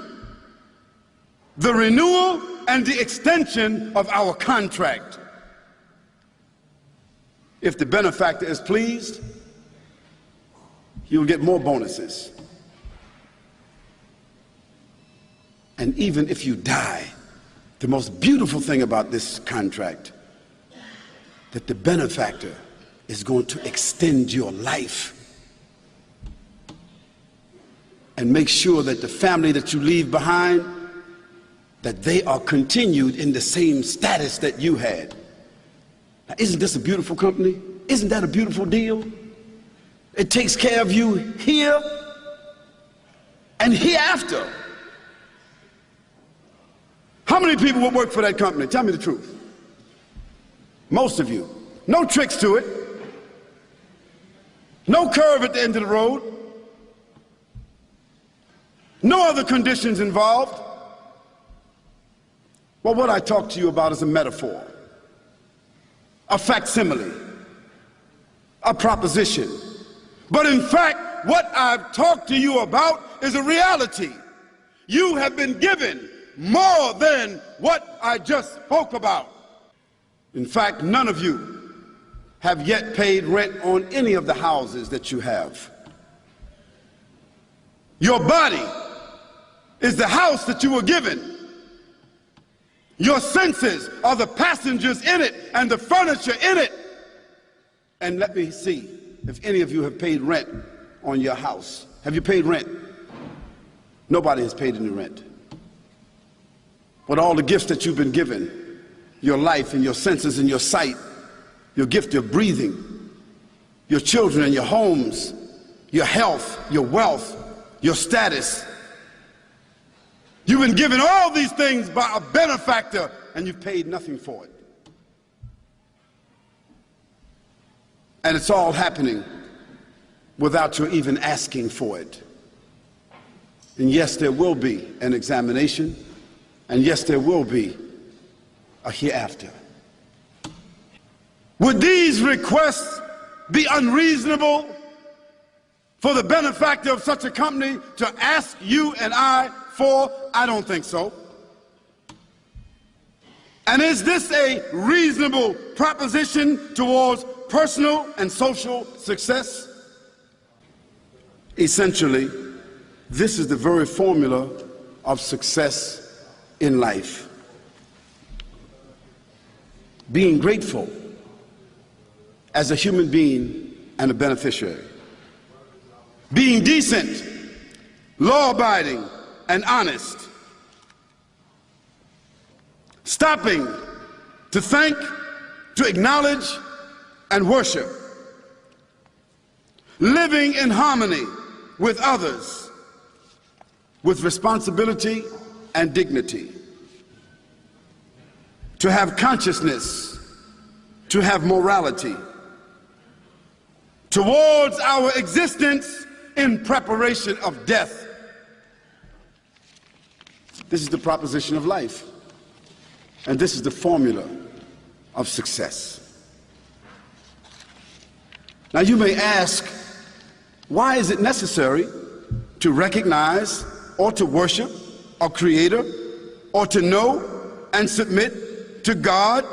Speaker 1: the renewal and the extension of our contract. If the benefactor is pleased, you'll get more bonuses. And even if you die, the most beautiful thing about this contract, that the benefactor is going to extend your life and make sure that the family that you leave behind, that they are continued in the same status that you had. Now, isn't this a beautiful company? Isn't that a beautiful deal? It takes care of you here and hereafter. How many people would work for that company? Tell me the truth. Most of you. No tricks to it. No curve at the end of the road. No other conditions involved. Well, what I talk to you about is a metaphor, a facsimile, a proposition. But in fact, what I've talked to you about is a reality. You have been given more than what I just spoke about. In fact, none of you have yet paid rent on any of the houses that you have. Your body is the house that you were given. Your senses are the passengers in it and the furniture in it. And let me see if any of you have paid rent on your house. Have you paid rent? Nobody has paid any rent. But all the gifts that you've been given, your life and your senses and your sight, your gift of breathing, your children and your homes, your health, your wealth, your status. You've been given all these things by a benefactor and you've paid nothing for it. And it's all happening without you even asking for it. And yes, there will be an examination, and yes, there will be a hereafter. Would these requests be unreasonable for the benefactor of such a company to ask you and I for? I don't think so. And is this a reasonable proposition towards personal and social success? Essentially, this is the very formula of success in life. Being grateful as a human being and a beneficiary. Being decent, law-abiding, and honest. Stopping to thank, to acknowledge, and worship. Living in harmony with others, with responsibility and dignity. To have consciousness, to have morality. Towards our existence in preparation of death. This is the proposition of life. And this is the formula of success. Now you may ask, why is it necessary to recognize or to worship a creator or to know and submit to God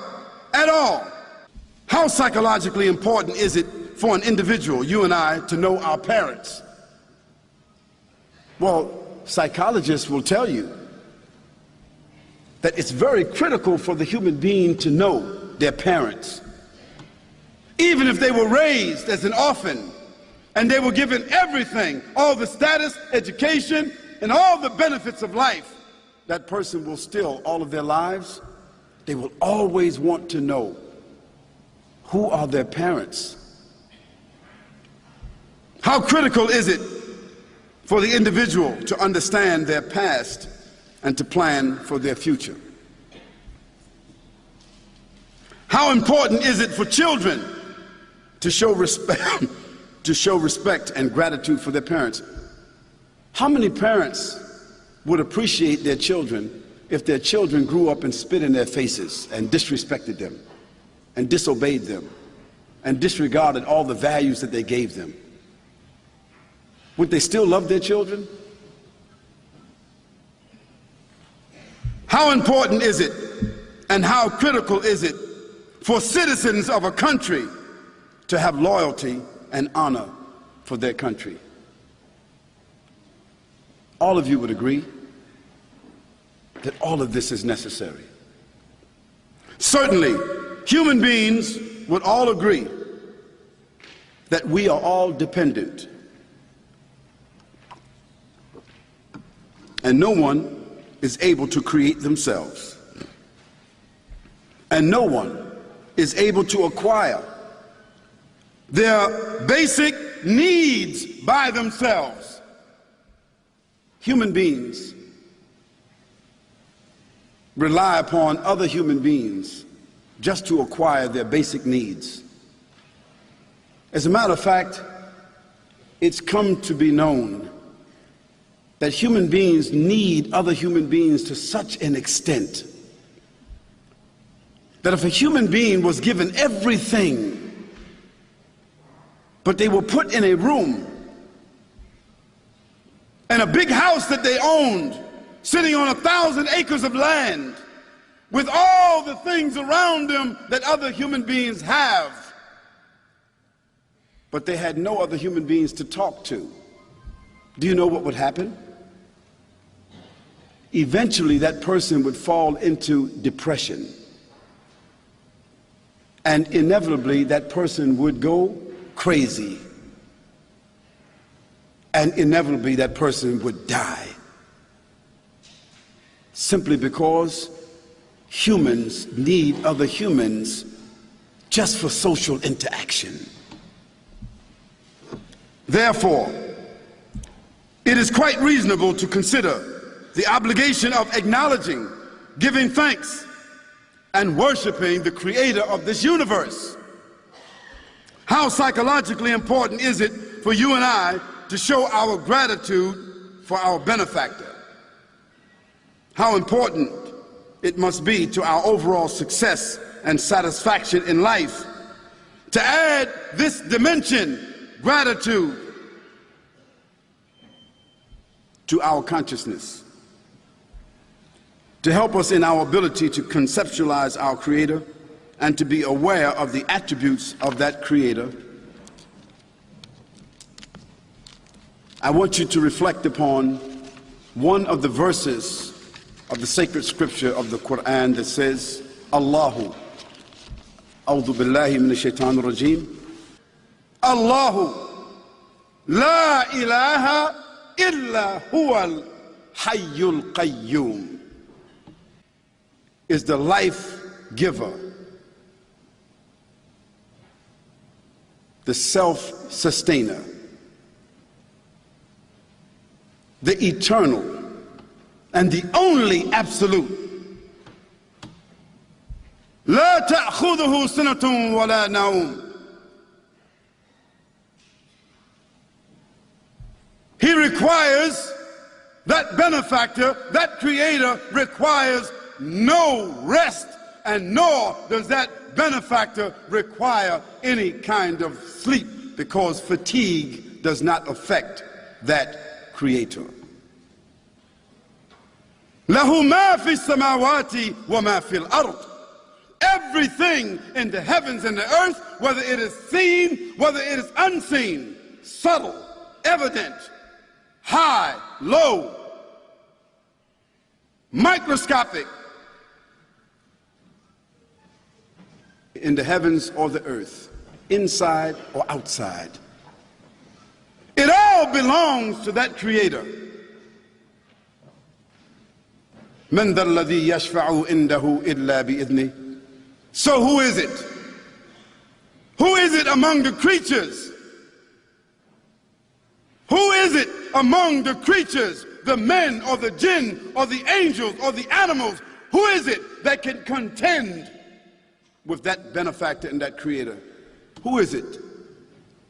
Speaker 1: at all? How psychologically important is it for an individual, you and I, to know our parents? Well, psychologists will tell you that it's very critical for the human being to know their parents. Even if they were raised as an orphan and they were given everything, all the status, education, and all the benefits of life, that person will still, all of their lives, they will always want to know who are their parents. How critical is it for the individual to understand their past and to plan for their future? How important is it for children to show respect and gratitude for their parents? How many parents would appreciate their children if their children grew up and spit in their faces and disrespected them and disobeyed them and disregarded all the values that they gave them, would they still love their children? How important is it and how critical is it for citizens of a country to have loyalty and honor for their country? All of you would agree that all of this is necessary. Certainly, human beings would all agree that we are all dependent, and no one is able to create themselves, and no one is able to acquire their basic needs by themselves. Human beings rely upon other human beings just to acquire their basic needs. As a matter of fact, it's come to be known that human beings need other human beings to such an extent that if a human being was given everything, but they were put in a room and a big house that they owned, sitting on 1,000 acres of land, with all the things around them that other human beings have, but they had no other human beings to talk to, do you know what would happen? Eventually that person would fall into depression, and inevitably that person would go crazy, and inevitably that person would die, simply because humans need other humans just for social interaction. Therefore, it is quite reasonable to consider the obligation of acknowledging, giving thanks, and worshiping the creator of this universe. How psychologically important is it for you and I to show our gratitude for our benefactor? How important it must be to our overall success and satisfaction in life to add this dimension, gratitude, to our consciousness, to help us in our ability to conceptualize our Creator and to be aware of the attributes of that Creator. I want you to reflect upon one of the verses of the sacred scripture of the Quran that says, Allahu, A'udhu billahi minash shaitanir rajim, Allahu, la ilaha illa huwal hayyul qayyum, is the life giver, the self-sustainer, the eternal, and the only absolute. لا تأخذه سنة ولا نوم. He requires, that benefactor, that creator requires no rest, and nor does that benefactor require any kind of sleep, because fatigue does not affect that creator. له ما في السماوات وما في الأرض. Everything in the heavens and the earth, whether it is seen, whether it is unseen, subtle, evident, high, low, microscopic, in the heavens or the earth, inside or outside, it all belongs to that creator. من ذا الذي يشفع عنده إلا بإذنه. So who is it? Who is it among the creatures? Who is it among the creatures, the men or the jinn or the angels or the animals? Who is it that can contend with that benefactor and that creator? Who is it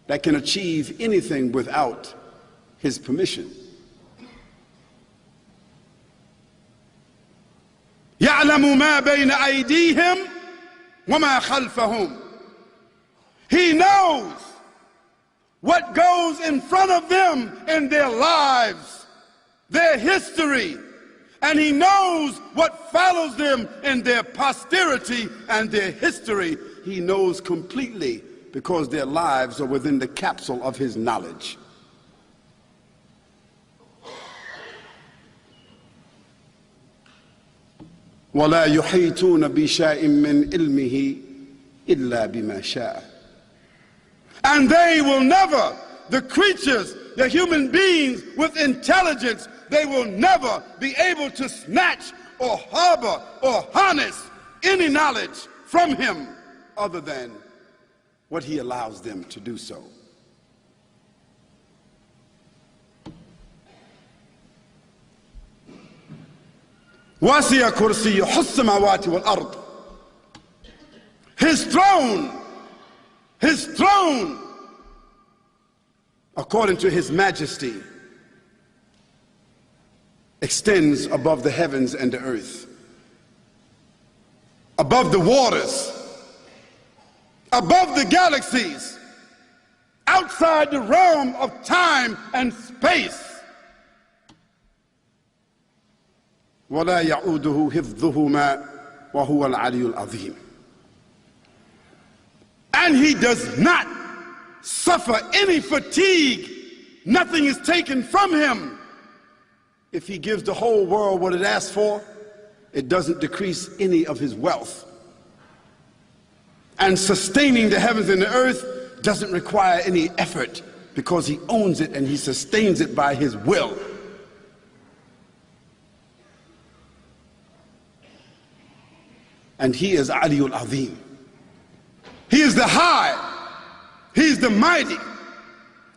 Speaker 1: that can achieve anything without his permission? يعلم ما بين أيديهم وما خلفهم. He knows what goes in front of them in their lives, their history, and he knows what follows them in their posterity and their history. He knows completely because their lives are within the capsule of his knowledge. وَلَا يُحِيطُونَ بِشَيْءٍ مِّنْ عِلْمِهِ إِلَّا بِمَا شَاءَ. And they will never, the creatures, the human beings with intelligence, they will never be able to snatch or harbor or harness any knowledge from him other than what he allows them to do so. وَسِعَ كُرْسِيُّهُ السَّمَاوَاتِ وَالْأَرْضِ. His throne, according to his majesty, extends above the heavens and the earth, above the waters, above the galaxies, outside the realm of time and space. وَلَا يَعُودُهُ حِفْظُهُمَا وَهُوَ الْعَلِيُّ الْعَظِيمُ. And he does not suffer any fatigue. Nothing is taken from him. If he gives the whole world what it asks for, it doesn't decrease any of his wealth. And sustaining the heavens and the earth doesn't require any effort because he owns it and he sustains it by his will. And he is Aliyul Azim. He is the high, he's the mighty,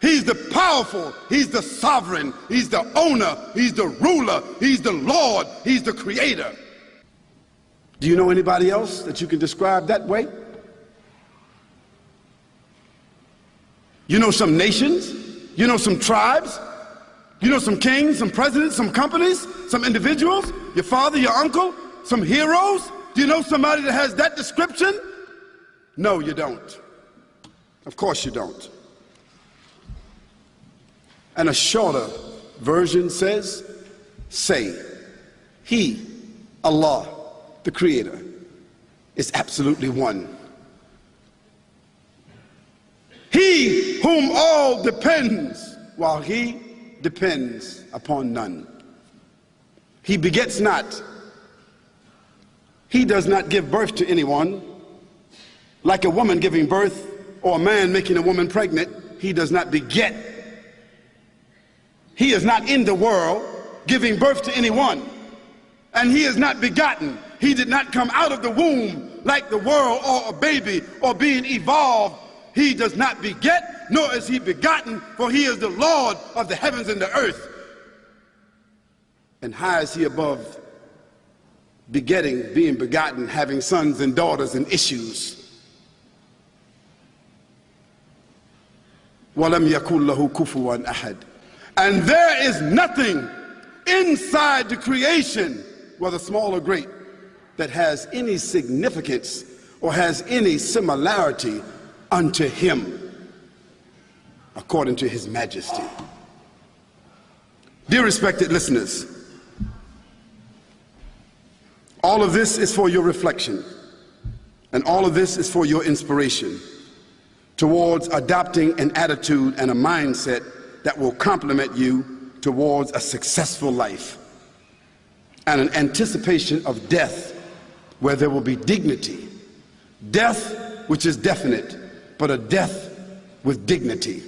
Speaker 1: he's the powerful, he's the sovereign, he's the owner, he's the ruler, he's the Lord, he's the creator. Do you know anybody else that you can describe that way? You know some nations, you know some tribes, you know some kings, some presidents, some companies, some individuals, your father, your uncle, some heroes. Do you know somebody that has that description? No, you don't. Of course you don't. And a shorter version says, say, he, Allah, the Creator, is absolutely one. He whom all depends, while he depends upon none. He begets not. He does not give birth to anyone. Like a woman giving birth or a man making a woman pregnant, he does not beget. He is not in the world giving birth to anyone. And he is not begotten. He did not come out of the womb like the world or a baby or being evolved. He does not beget, nor is he begotten, for he is the Lord of the heavens and the earth. And high is he above begetting, being begotten, having sons and daughters and issues. وَلَمْ يَكُنْ لَهُ كُفُوًا أَحَدٌ. And there is nothing inside the creation, whether small or great, that has any significance or has any similarity unto him, according to his majesty. Dear respected listeners, all of this is for your reflection, and all of this is for your inspiration towards adopting an attitude and a mindset that will complement you towards a successful life and an anticipation of death where there will be dignity. Death which is definite, but a death with dignity.